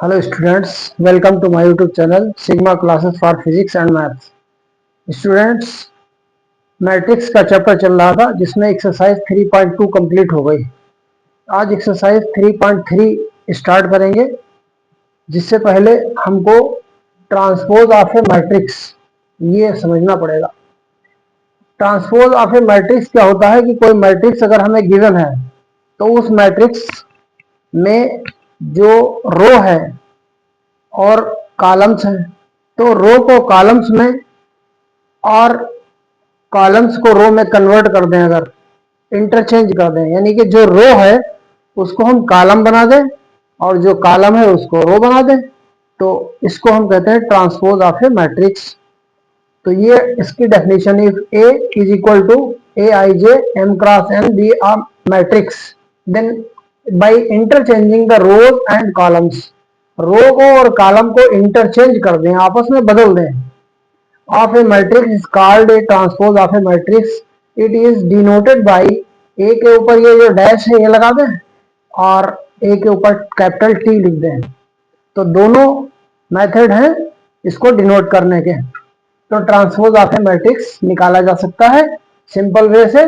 Hello students, welcome to my YouTube channel sigma classes for physics and maths. Students, matrix का chapter चल रहा था जिसमें exercise 3.2 complete हो गई। आज एक्सरसाइज 3.3 स्टार्ट करेंगे। जिससे पहले हमको ट्रांसपोज ऑफ ए मैट्रिक्स ये समझना पड़ेगा। ट्रांसपोज ऑफ ए मैट्रिक्स क्या होता है कि कोई मैट्रिक्स अगर हमें गिवन है तो उस मैट्रिक्स में जो रो है और कॉलम्स हैं, तो रो को कॉलम्स में और कॉलम्स को रो में कन्वर्ट कर दें, अगर इंटरचेंज कर दें, यानी कि जो रो है उसको हम कॉलम बना दें और जो कॉलम है उसको रो बना दें, तो इसको हम कहते हैं ट्रांसपोज ऑफ ए मैट्रिक्स। तो ये इसकी definition if A is equal to A I J M cross N be a matrix then by interchanging the rows and columns, row को और कॉलम को इंटरचेंज कर दें, आपस में बदल दें। Of A matrix is called a transpose of A matrix. It is denoted by, A के ऊपर ये जो डैश है ये लगा दें और ए के ऊपर कैपिटल टी लिख दें। तो दोनों मेथड हैं इसको डिनोट करने के। तो ट्रांसपोज ऑफ ए मैट्रिक्स निकाला जा सकता है सिंपल वे से,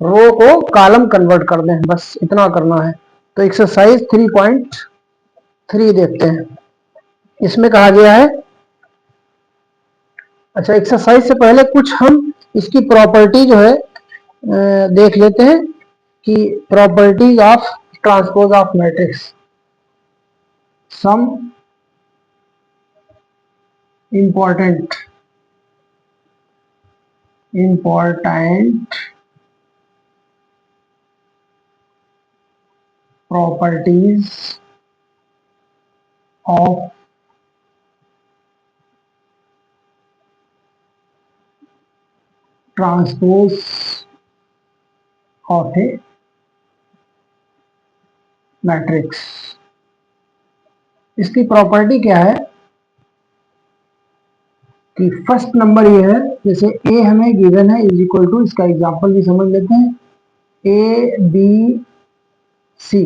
रो को कॉलम कन्वर्ट कर दें, बस इतना करना है। तो एक्सरसाइज 3.3 देखते हैं। इसमें कहा गया है, अच्छा एक्सरसाइज से पहले कुछ हम इसकी प्रॉपर्टी जो है देख लेते हैं कि properties of transpose of matrix. Some important properties of transpose of a matrix. इसकी प्रॉपर्टी क्या है कि फर्स्ट नंबर ये है, जैसे ए हमें गिवन है इज इक्वल टू, इसका एग्जांपल भी समझ लेते हैं, ए बी सी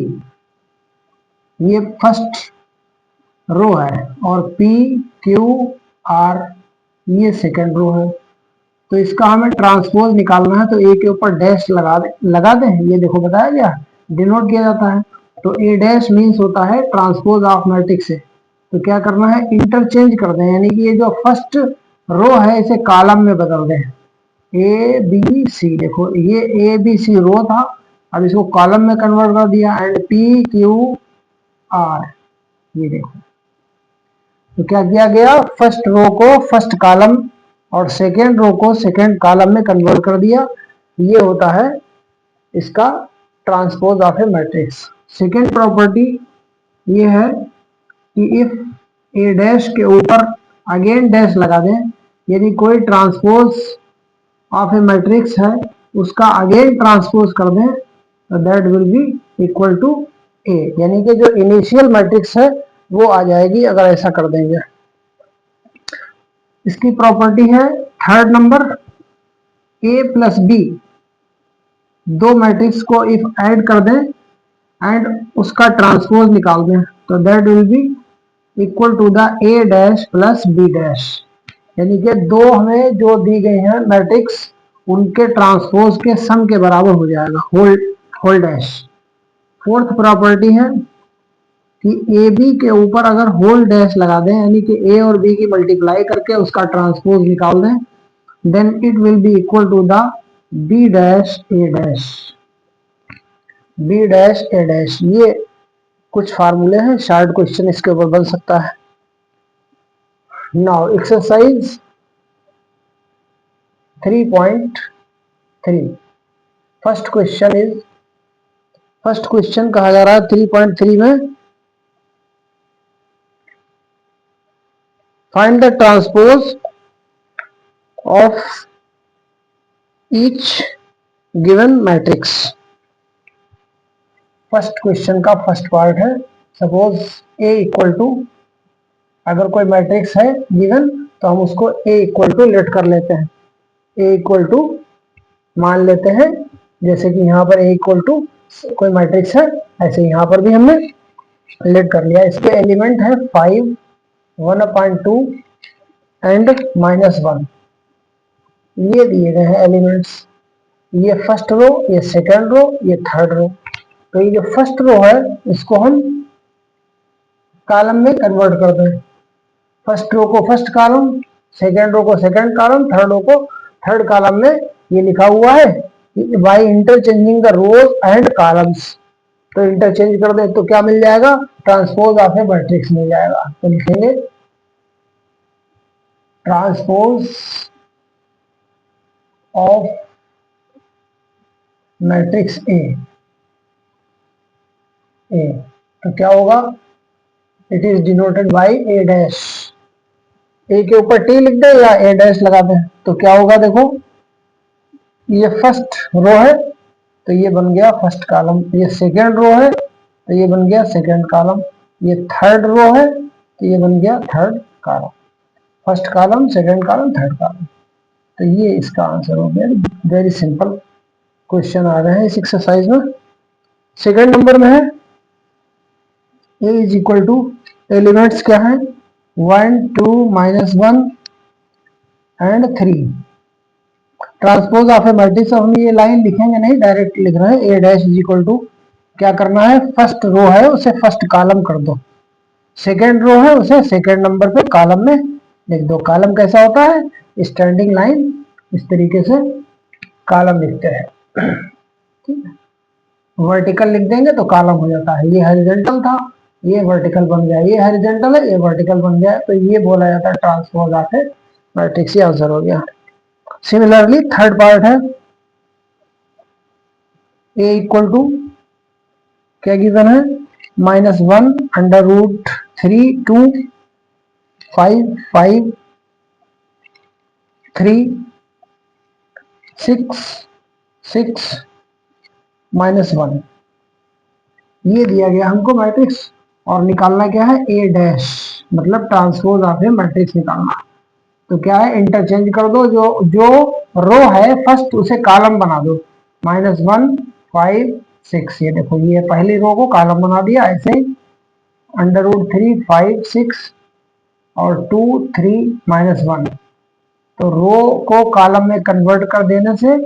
ये फर्स्ट रो है और पी क्यू आर ये सेकंड रो है। तो इसका हमें ट्रांसपोज निकालना है, तो ए के ऊपर डैश लगा दें। ये देखो बताया गया, डिनोट किया जाता है। तो ए डैश मीन्स होता है ट्रांसपोज ऑफ मैट्रिक्स से। तो क्या करना है, इंटरचेंज कर दें, यानी कि ये जो फर्स्ट रो है इसे कॉलम में बदल दें। ए बी सी, देखो ये ए बी सी रो था, अब इसको कॉलम में कन्वर्ट कर दिया। एंड पी क्यू आर, ये देखो तो क्या किया गया, फर्स्ट रो को फर्स्ट कॉलम और सेकेंड रो को सेकेंड कॉलम में कन्वर्ट कर दिया। ये होता है इसका transpose of A matrix. Second property ये है कि इफ ए डैश के ऊपर अगेन डैश लगा दें, यदि कोई ट्रांसपोज ऑफ ए मैट्रिक्स है उसका अगेन ट्रांसपोज कर दें तो that will be equal to A, यानी कि जो इनिशियल मैट्रिक्स है वो आ जाएगी अगर ऐसा कर देंगे। इसकी प्रॉपर्टी है third number, A plus B, दो मैट्रिक्स को इफ ऐड कर दें एंड उसका ट्रांसपोज निकाल दें तो that will be equal to the A dash plus B dash, यानी कि दो हमें जो दी गई है मैट्रिक्स उनके ट्रांसपोज के सम के बराबर हो जाएगा, होल डैश। फोर्थ प्रॉपर्टी है कि ए बी के ऊपर अगर होल डैश लगा दें, यानी कि ए और बी की मल्टीप्लाई करके उसका ट्रांसपोज निकाल दें, then it will be equal to the B dash A dash, B dash A dash. ये कुछ फार्मूले हैं, शार्ट क्वेश्चन इसके ऊपर बन सकता है। नाउ एक्सरसाइज 3.3, फर्स्ट क्वेश्चन कहा जा रहा है 3.3 में, find the transpose of each given matrix. First question का फर्स्ट पार्ट है, सपोज ए इक्वल टू, अगर कोई मैट्रिक्स है गिवन तो हम उसको ए इक्वल टू लेट कर लेते हैं, ए इक्वल टू मान लेते हैं, जैसे कि यहाँ पर ए इक्वल टू कोई मैट्रिक्स है, ऐसे यहाँ पर भी हमने लेट कर लिया। इसके एलिमेंट है 5, 1/2 एंड -1। ये दिए गए हैं एलिमेंट्स। ये फर्स्ट रो, ये सेकंड रो, ये थर्ड रो। तो ये जो फर्स्ट रो है इसको हम कॉलम में कन्वर्ट कर दें। फर्स्ट रो को फर्स्ट कॉलम, सेकंड रो को सेकंड कॉलम, थर्ड रो को थर्ड कॉलम में ये लिखा हुआ है by interchanging the rows and columns. तो इंटरचेंज कर दे तो क्या मिल जाएगा, ट्रांसपोज ऑफ ए मैट्रिक्स मिल जाएगा। तो लिखेंगे ट्रांसपोज ऑफ मैट्रिक्स ए। तो क्या होगा, it is denoted by A dash. A के ऊपर टी लिख दे या ए डैश लगा दे तो क्या होगा, देखो ये फर्स्ट रो है तो ये बन गया फर्स्ट कॉलम, ये सेकेंड रो है तो ये बन गया सेकेंड कॉलम, ये थर्ड रो है तो ये बन गया third column. First column, second column, third column. तो ये इसका आंसर हो गया। वेरी सिंपल क्वेश्चन आ रहे हैं इस एक्सरसाइज में। सेकेंड नंबर में है ए इज इक्वल टू, एलिमेंट्स क्या है 1, 2, -1 and 3। Transpose of A matrix, हम ये लाइन लिखेंगे नहीं, डायरेक्ट लिख रहे हैं। ए डैश इज इक्वल टू, क्या करना है, फर्स्ट रो है उसे फर्स्ट कॉलम कर दो, सेकेंड रो है उसे सेकेंड नंबर पे कॉलम में लिख दो। कॉलम कैसा होता है, स्टैंडिंग लाइन, इस तरीके से कॉलम लिखते हैं। ठीक है, वर्टिकल लिख देंगे तो कॉलम हो जाता है। ये हॉरिजॉन्टल था, ये वर्टिकल बन गया, ये हॉरिजॉन्टल है, ये वर्टिकल बन गया। तो ये बोला जाता है ट्रांसपोज ऑफ ए मैट्रिक्स। ये आंसर हो गया। सिमिलरली थर्ड पार्ट है ए इक्वल टू, क्या गिवन है, -1/√3 2 5 5 3 6 6 -1। ये दिया गया हमको मैट्रिक्स और निकालना क्या है, ए डैश, मतलब ट्रांसपोज ऑफ ए मैट्रिक्स निकालना। तो क्या है, इंटरचेंज कर दो, जो जो रो है फर्स्ट उसे कॉलम बना दो। -1 5 6, ये देखो ये पहली रो को कॉलम बना दिया ऐसे ही। √3 5 6 और 2 3 -1। तो रो को कॉलम में कन्वर्ट कर देने से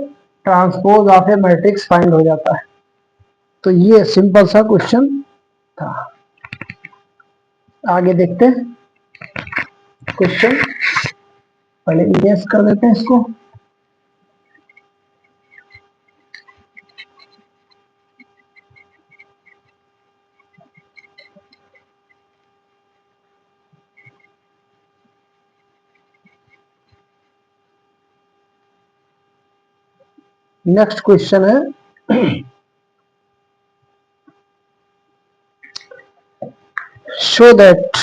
transpose of A matrix find हो जाता है। तो ये सिंपल सा क्वेश्चन था। आगे देखते हैं क्वेश्चन, पहले इरेज कर देते हैं इसको। नेक्स्ट क्वेश्चन है शो दैट,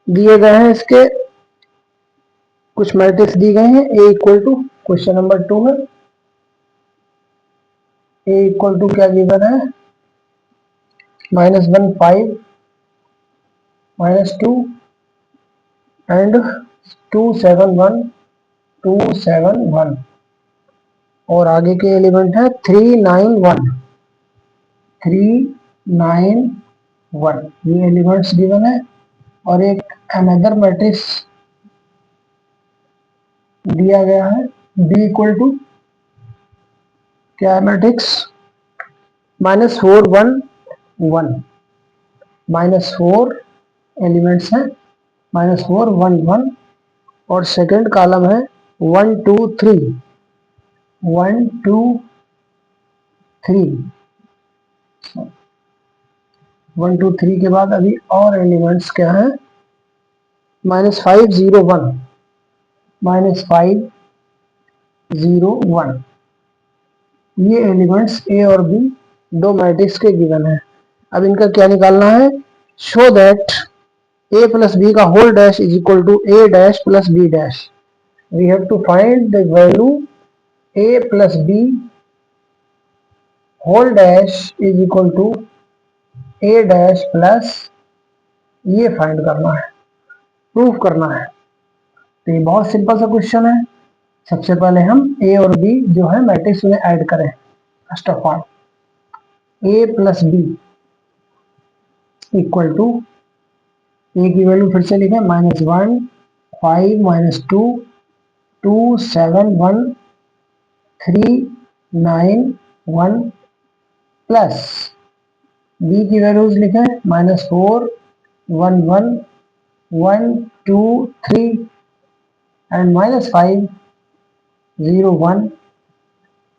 दिए गए हैं इसके कुछ मैट्रिक्स दी गए हैं। ए इक्वल टू, क्वेश्चन नंबर 2 है, ए इक्वल टू क्या गिवन है, -1 5 -2 एंड 2 7 1 2 7 1। और आगे के एलिमेंट है 3 9 1 3 9 1। ये एलिमेंट्स गिवन है। और एक अनदर मैट्रिक्स दिया गया है बी इक्वल टू, क्या है मैट्रिक्स, -4 1 1, -4 एलिमेंट्स हैं, -4 1 1। और सेकंड कॉलम है 1 2 3 1 2 3। 1 2 3 के बाद अभी और एलिमेंट्स क्या है, -5 0 1 -5 0 1। ये एलिमेंट्स ए और बी दो मैट्रिक्स के गिवन है। अब इनका क्या निकालना है, show that a plus B का whole dash is equal to A dash plus B dash. We have to find the value a plus B whole dash is equal to A dash plus, ये find करना है, proof करना है। तो ये बहुत simple सा क्वेश्चन है। सबसे पहले हम ए और बी जो है मैट्रिक्स में ऐड करें। First of all A plus B, equal to A की वैल्यू फिर से लिखें -1 5 -2 2 7 1 3 9 1 प्लस बी की वैल्यूज लिखें -4 1 1 1 2 3 एंड -5 0 1।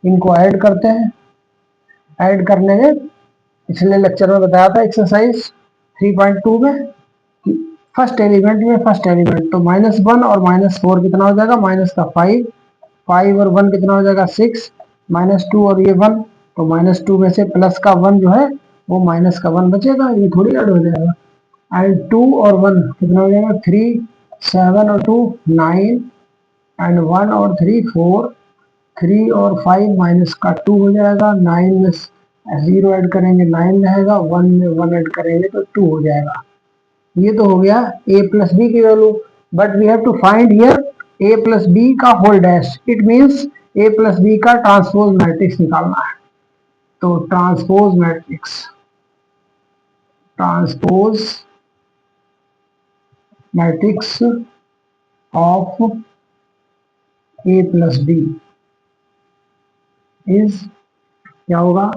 इनको ऐड करते हैं। ऐड करने में पिछले लेक्चर में बताया था एक्सरसाइज 3.2 में कि फर्स्ट एलिमेंट में फर्स्ट एलिमेंट तो -1 और -4 कितना हो जाएगा, माइनस का 5 5 और 1 कितना हो जाएगा 6 -2 और ये 1 तो -2 में से प्लस का 1 जो है वो माइनस का 1 बचेगा, ये थोड़ी ऐड हो जाएगा। एंड 2 और 1 कितना हो जाएगा 3 7 और 2 9 एंड 1 और 3 4 3 और 5 माइनस का 2 हो जाएगा। 9 में 0 ऐड करेंगे 9 रहेगा, 1 में 1 ऐड करेंगे तो 2 हो जाएगा। ये तो हो गया a प्लस बी की value, but we have to find here a plus B का whole dash. It means a plus B का ट्रांसपोज मैट्रिक्स निकालना है। तो transpose matrix of a plus B is क्या होगा,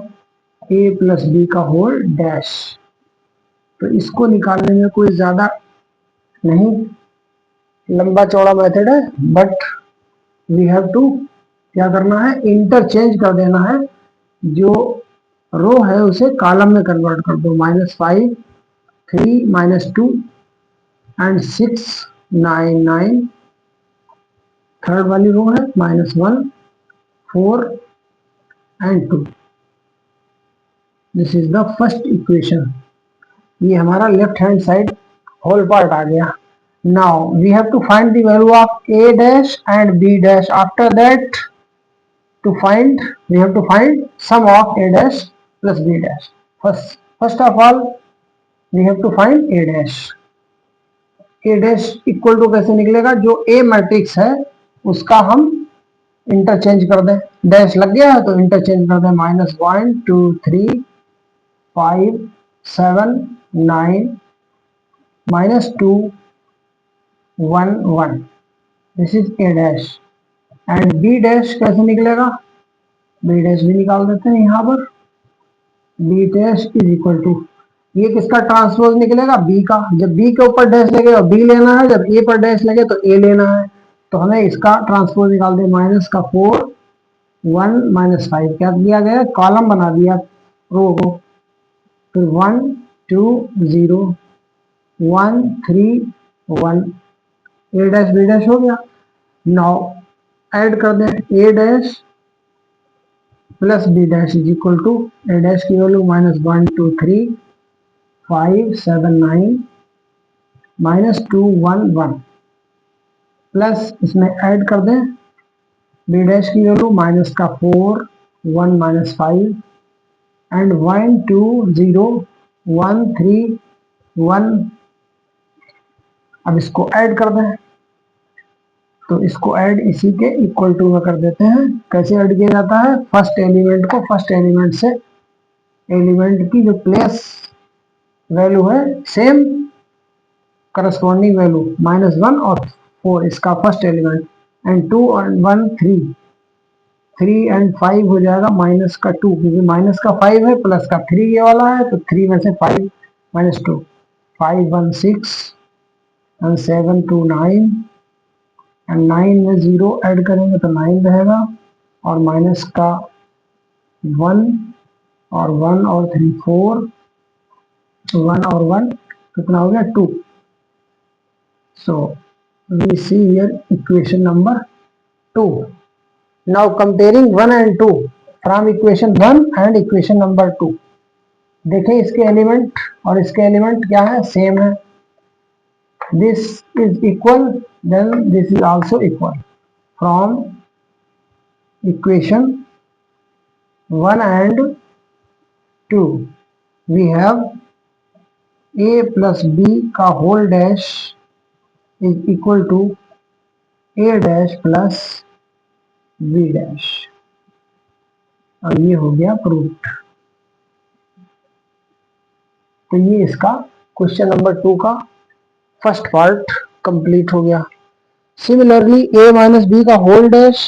a प्लस बी का whole dash. तो इसको निकालने में कोई ज्यादा नहीं लंबा चौड़ा मेथड है, बट वी हैव टू क्या करना है, इंटरचेंज कर देना है। जो रो है उसे कॉलम में कन्वर्ट कर दो। -5 3 -2 एंड 6 9 9। थर्ड वाली रो है -1 4 and 2। This is the first equation. ये हमारा left hand side whole part आ गया। Now we have to find the value of a dash and b dash. After that, we have to find sum of a dash plus b dash. First of all, we have to find a dash. a dash equal to कैसे निकलेगा, जो a matrix है उसका हम interchange कर दें। Dash लग गया है तो इंटरचेंज कर दें। -1 2 3 5 7 9 -2 1 1। This is a dash। And b dash कैसे निकलेगा, b dash भी निकाल देते हैं यहाँ पर। b dash is equal to, ये किसका ट्रांसपोज निकलेगा, b का। जब b के ऊपर डैश लगे तो b लेना है, जब a पर डैश लगे तो a लेना है। तो हमें इसका ट्रांसपोज निकाल दे। -4 1 -5 क्या दिया गया, कॉलम बना दिया रो को। फिर 1 2 0 1 3 1 a डैश b डैश हो गया। नाउ ऐड कर दें a dash plus b dash is equal to a dash की वैल्यू -1 2 3 5 7 9 -2 1 1 प्लस इसमें ऐड कर दें b डैश की वैल्यू -4 1 -5 एंड 1 2 0 1 3 1। अब इसको ऐड कर दें, तो इसको ऐड इसी के इक्वल टू में कर देते हैं। कैसे ऐड किया जाता है, फर्स्ट एलिमेंट को फर्स्ट एलिमेंट से, एलिमेंट की जो प्लेस वैल्यू है सेम करस्पॉन्डिंग वैल्यू -1 और 4 इसका फर्स्ट एलिमेंट, एंड 2 और 1 3 3 एंड 5 हो जाएगा -2, क्योंकि -5 है प्लस का 3 ये वाला है, तो 3 में से 5 -2 5 1 6 एंड 7 2 9 एंड 9 में 0 ऐड करेंगे तो 9 रहेगा, और माइनस का 1 और 1 और 3 4 1 और 1 कितना हो गया 2। So we see here equation number 2. Now comparing 1 and 2 from equation 1 and equation number 2, देखें इसके एलिमेंट और इसके एलिमेंट क्या है, सेम है। This is equal, then this is also equal. From equation 1 and 2 we have a plus b का whole dash is equal to a dash plus b dash, और ये हो गया प्रूफ। तो ये इसका क्वेश्चन नंबर 2 का फर्स्ट पार्ट कंप्लीट हो गया। सिमिलरली a माइनस बी का whole dash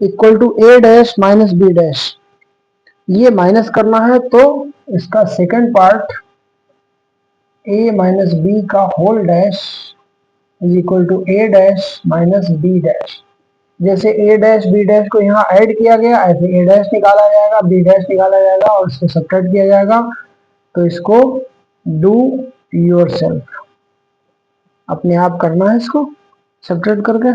equal to a dash minus B dash, ये माइनस करना है तो इसका second part a minus B का whole dash is equal to a dash minus B dash. जैसे a डैश बी डैश को यहाँ ऐड किया गया, ऐसे a डैश निकाला जाएगा, b डैश निकाला जाएगा और इसको सब्ट्रैक्ट किया जाएगा। तो इसको डू योरसेल्फ, अपने आप करना है इसको सब्ट्रैक्ट करके।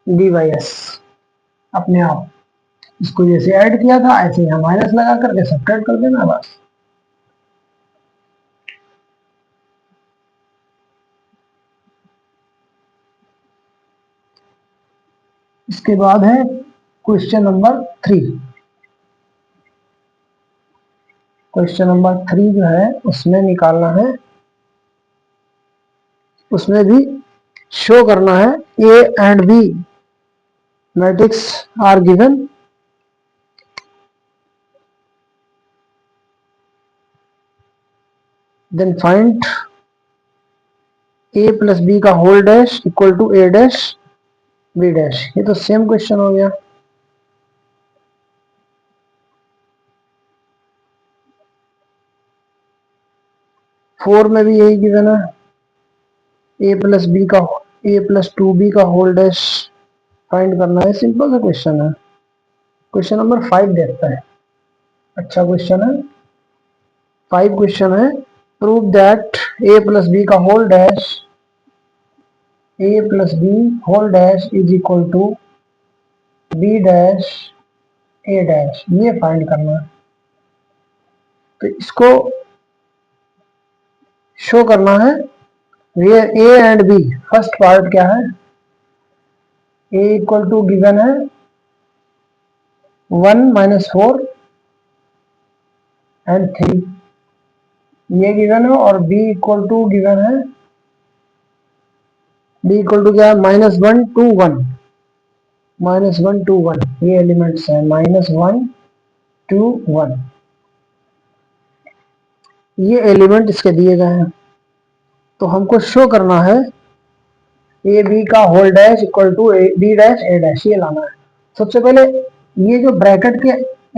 डी वाई एस अपने आप, इसको जैसे ऐड किया था ऐसे यहाँ माइनस लगा करके सब्ट्रैक्ट कर देना बस। इसके बाद है क्वेश्चन नंबर 3। क्वेश्चन नंबर 3 जो है उसमें निकालना है, उसमें भी शो करना है A and B matrix are given, then find A plus B का whole dash equal to A dash B dash. ये तो सेम क्वेश्चन हो गया। फोर में भी यही गिवन है, ए प्लस बी का ए प्लस टू बी का होल डैश फाइंड करना है। सिंपल सा क्वेश्चन है। क्वेश्चन नंबर 5 देखते हैं, अच्छा क्वेश्चन है। 5 क्वेश्चन है, prove that A plus B का whole dash a plus B whole dash is equal to B dash A dash, ये फाइंड करना है। तो इसको शो करना है, ये a and b first part क्या है, a इक्वल टू गिवन है 1 माइनस 4 एंड 3, ये गिवन है। और b इक्वल टू गिवन है, b इक्वल टू क्या है -1 2 1, -1 2 1, ये एलिमेंट्स हैं -1 2 1, ये एलिमेंट इसके दिए गए हैं। तो हमको शो करना है ए बी का whole dash equal to B dash A dash, ये लाना है। सबसे पहले ये जो ब्रैकेट के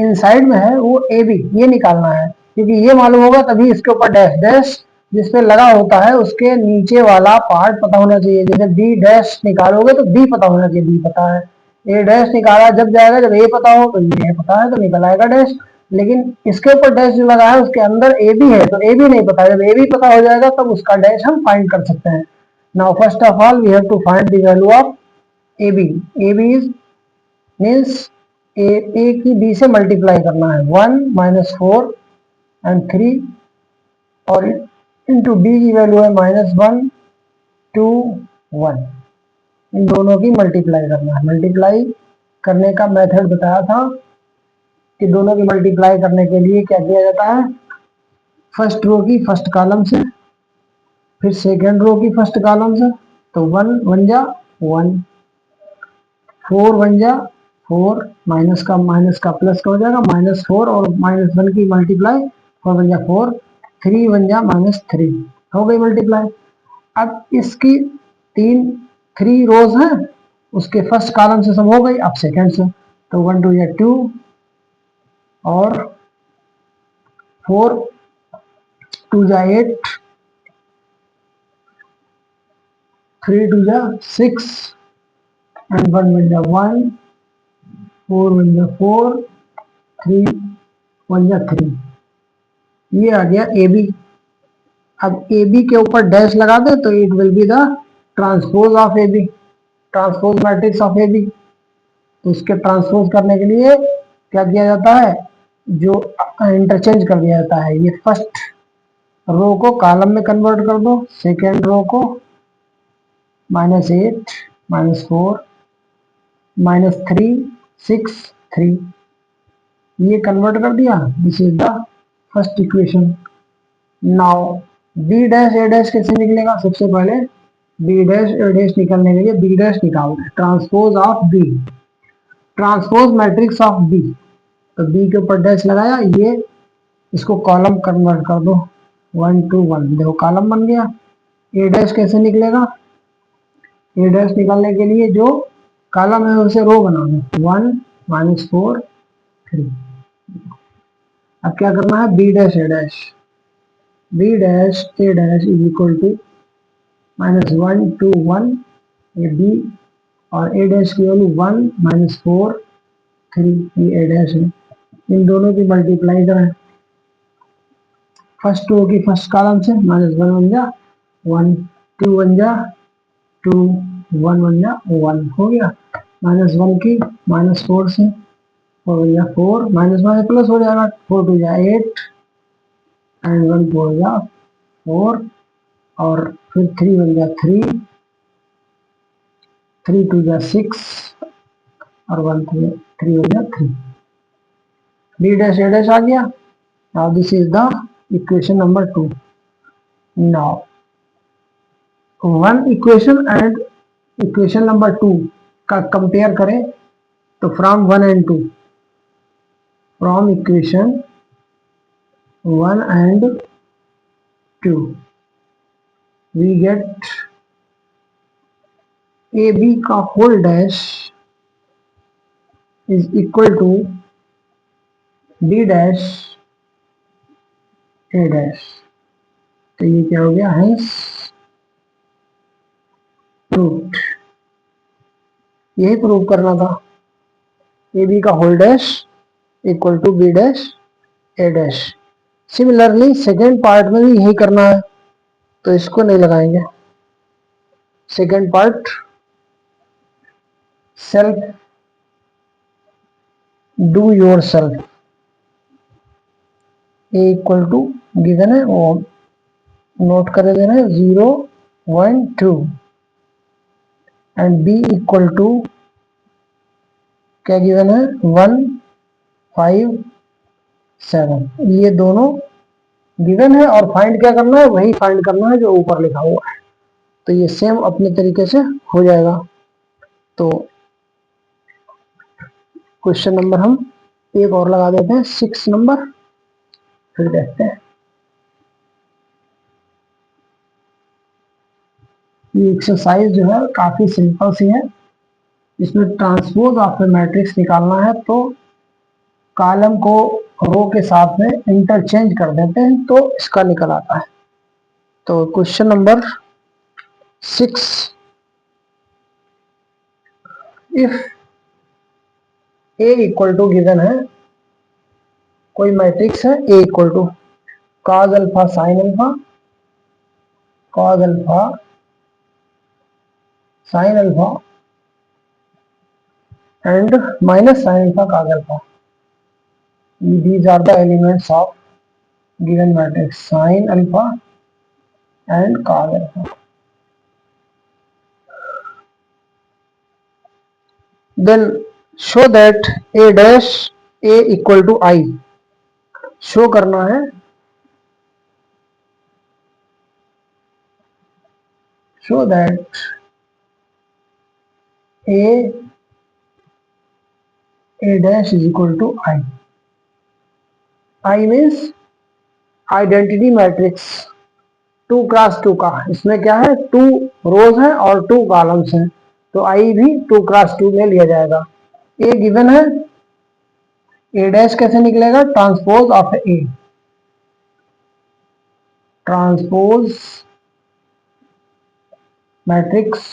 इनसाइड में है वो ए बी ये निकालना है, क्योंकि ये मालूम होगा तभी इसके ऊपर डैश डैश जिस पे लगा होता है उसके नीचे वाला पार्ट पता होना चाहिए। जैसे बी डैश निकालोगे तो बी पता होना चाहिए, बी पता है। ए डैश निकाला जब जाएगा, जब ए पता हो तो ये पता है तो निकल आएगा डैश। लेकिन इसके ऊपर डैश जो लगा है उसके अंदर ए बी है तो ए बी नहीं पता, जब ए बी पता हो जाएगा तब उसका डैश हम फाइंड कर सकते हैं। Now first of all we have to find the value of AB. AB is means A की B से मल्टीप्लाई करना है, 1 माइनस 4 एंड 3 और इंटू B की वैल्यू है -1 2 1, इन दोनों की मल्टीप्लाई करना है। मल्टीप्लाई करने का मेथड बताया था कि दोनों की मल्टीप्लाई करने के लिए क्या किया जाता है, फर्स्ट रो की फर्स्ट कॉलम से, फिर सेकेंड रो की फर्स्ट कॉलम से। तो 1 1 जा 1, 4 1 जा 4, माइनस का प्लस का हो जाएगा -4 और -1 की मल्टीप्लाई 4 1 जा 4, 3 1 जा -3, हो गई मल्टीप्लाई। अब इसकी 3 रोज हैं, उसके फर्स्ट कॉलम से सब हो गई, अब सेकेंड से। तो 1 2 या 2 और 4 2 जा 8, 3 2 जा 6 एंड 1 1 जा 1, 4 1 जा 4, 3 1 जा 3, ये आ गया ए बी। अब ए बी के ऊपर डैश लगा दे तो it will be the transpose of A B, transpose matrix of A B. तो इसके ट्रांसपोज करने के लिए क्या किया जाता है, जो इंटरचेंज कर दिया जाता है। ये फर्स्ट रो को कॉलम में कन्वर्ट कर दो, सेकेंड रो को -8 -4 -3 6 3, ये कन्वर्ट कर दिया। This is the first equation. Now B dash A dash कैसे निकलेगा, सबसे पहले बी डैश ए डैश निकलने के लिए बी डैश निकालते हैं, transpose of B. Transpose matrix of B, तो बी के ऊपर डैश लगाया, ये इसको कॉलम कन्वर्ट कर दो 1 to 1, देखो कॉलम बन गया। ए डैश कैसे निकलेगा, ए डैश निकालने के लिए जो कॉलम है उसे रो बना दो 1 -4 3। अब क्या करना है, B dash A dash, B dash A dash is equal to -1 to 1, ये बी और ए डैश की वैल्यू 1 -4 3, ये ए डैश है। इन दोनों की मल्टीप्लाई करें, फर्स्ट रो की फर्स्ट कॉलम से -1 बन जा 1, 2 बन जा 2, 1 बन जा 1 हो गया। -1 की -4 से हो गया 4, माइनस माइनस प्लस हो जाएगा, 4 2 जा 8 एंड 1 4 जा 4, और फिर 3 बन जा 3, 3 2 जा 6 और 1 3 बन जा 3। बी डैश ए डैश आ गया। Now this is the equation number 2। Now one equation and equation number 2 का कंपेयर करें, तो from 1 and 2, from equation 1 and 2 we get AB का whole dash is equal to B dash A dash, तो ये क्या हो गया है, प्रूफ। यही प्रूव करना था, AB का whole dash equal to B dash A dash. Similarly second part में भी यही करना है, तो इसको नहीं लगाएंगे। Second part self do yourself, A equal to given है वो नोट कर देना है 0 1 2 एंड बी इक्वल टू क्या गिवन है 1 5 7, ये दोनों गिवन है और फाइंड क्या करना है, वही फाइंड करना है जो ऊपर लिखा हुआ है। तो ये सेम अपने तरीके से हो जाएगा। तो क्वेश्चन नंबर हम एक और लगा देते हैं 6 नंबर, फिर देखते हैं। ये एक्सरसाइज जो है काफी सिंपल सी है, इसमें ट्रांसपोज ऑफ ए मैट्रिक्स निकालना है, तो कॉलम को रो के साथ में इंटरचेंज कर देते हैं तो इसका निकल आता है। तो question number 6, if A equal to given है, कोई मैट्रिक्स है A equal to cos alpha sine alpha, cos alpha sine alpha and minus sine alpha cos alpha, these are the elements of given matrix sin alpha and cos alpha. Then show that a dash a equal to I, show करना है show that a dash is equal to I, I means identity matrix 2 cross 2 का, इसमें क्या है 2 रोज है और 2 columns हैं, तो आई भी 2 क्रॉस 2 में लिया जाएगा। ए गिवन है, ए डैश कैसे निकलेगा, transpose of A, transpose matrix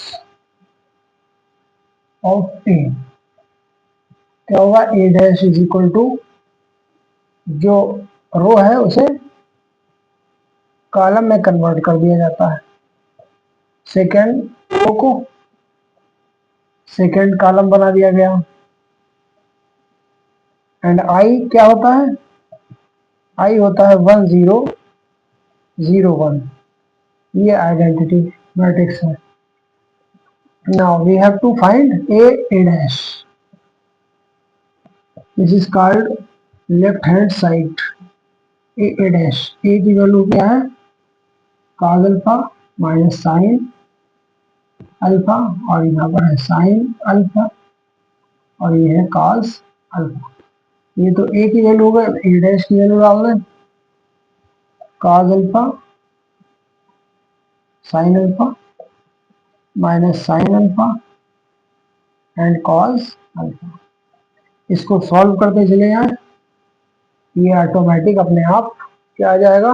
of A, क्या होगा A dash is equal to जो रो है उसे कॉलम में कन्वर्ट कर दिया जाता है, सेकेंड रो को सेकेंड कॉलम बना दिया गया, एंड आई क्या होता है, आई होता है 1 0 0 1, ये आइडेंटिटी मैट्रिक्स है। Now we have to find A dash, this is called left hand side, A dash, A की वैल्यू क्या है cos alpha minus sine alpha, और यहाँ पर है साइन अल्फा और ये है cos अल्फा। ये तो ए की वैल्यू होगा, ए डैश की वैल्यू डाल दें, cos alpha sin alpha minus sin alpha and cos alpha. इसको सॉल्व करते चले जाए, ये ऑटोमेटिक अपने आप क्या आ जाएगा,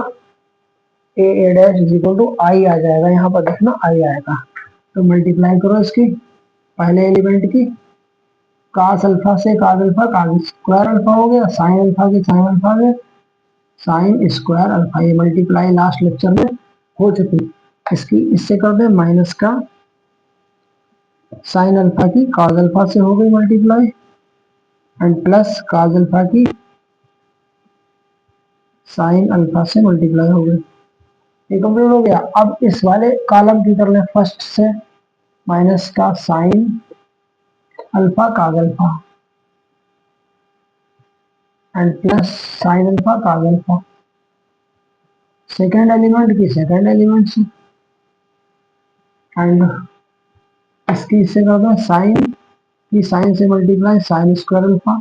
ए डैश इज इक्वल टू आई आ जाएगा। यहाँ पर देखना आई आएगा, तो मल्टीप्लाई करो इसकी पहले एलिमेंट की, cos अल्फा से cos alpha, cos square alpha हो गया, sin अल्फा की sin अल्फा में sin स्क्वायर अल्फा। ये मल्टीप्लाई लास्ट लेक्चर में हो चुकी, इसकी इससे कर दे माइनस का sin अल्फा की cos अल्फा से हो गई multiply and plus cos alpha की sin अल्फा से मल्टीप्लाई हो गई। ये कंप्लीट हो गया। अब इस वाले कॉलम की कर ले फर्स्ट से, माइनस का sin alpha cos alpha and plus sin alpha cos alpha. Second element की सेकेंड एलिमेंट से एंड इसकी इससे कर दो साइन की साइन से मल्टीप्लाई साइन स्क्वायर अल्फा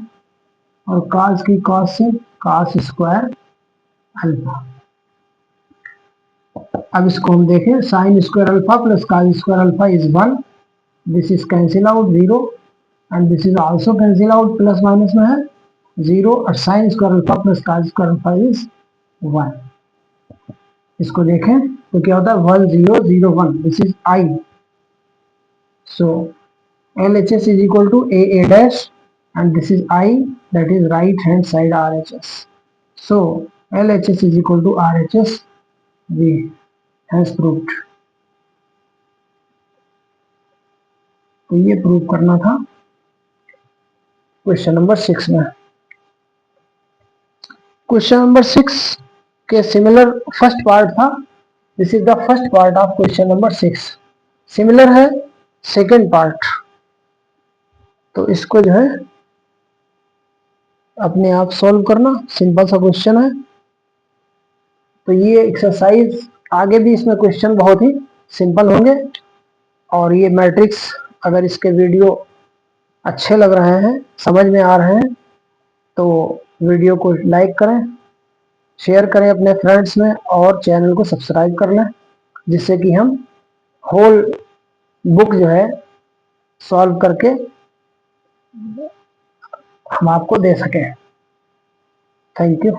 और cos की cos से cos स्क्वायर अल्फा। अब इसको हम देखें, sine square alpha plus cos square alpha is 1, this is cancel out 0 and this is also cancel out, plus minus में है 0 और sine square alpha plus cos square alpha is 1। इसको देखें तो क्या होता है 1 0 0 1, this is I. So LHS is equal to A dash and this is I, that is right hand side RHS. So LHS is equal to RHS, we has proved। तो ये prove करना था क्वेश्चन नंबर 6 में। Question number 6 के similar first part था, this is the first part of question number 6। Similar है second part, तो इसको जो है अपने आप सॉल्व करना, सिंपल सा क्वेश्चन है। तो ये एक्सरसाइज, आगे भी इसमें क्वेश्चन बहुत ही सिंपल होंगे। और ये मैट्रिक्स अगर इसके वीडियो अच्छे लग रहे हैं, समझ में आ रहे हैं, तो वीडियो को लाइक करें, शेयर करें अपने फ्रेंड्स में और चैनल को सब्सक्राइब कर लें, जिससे कि हम होल बुक जो है सॉल्व करके हम आपको दे सकें। Thank you.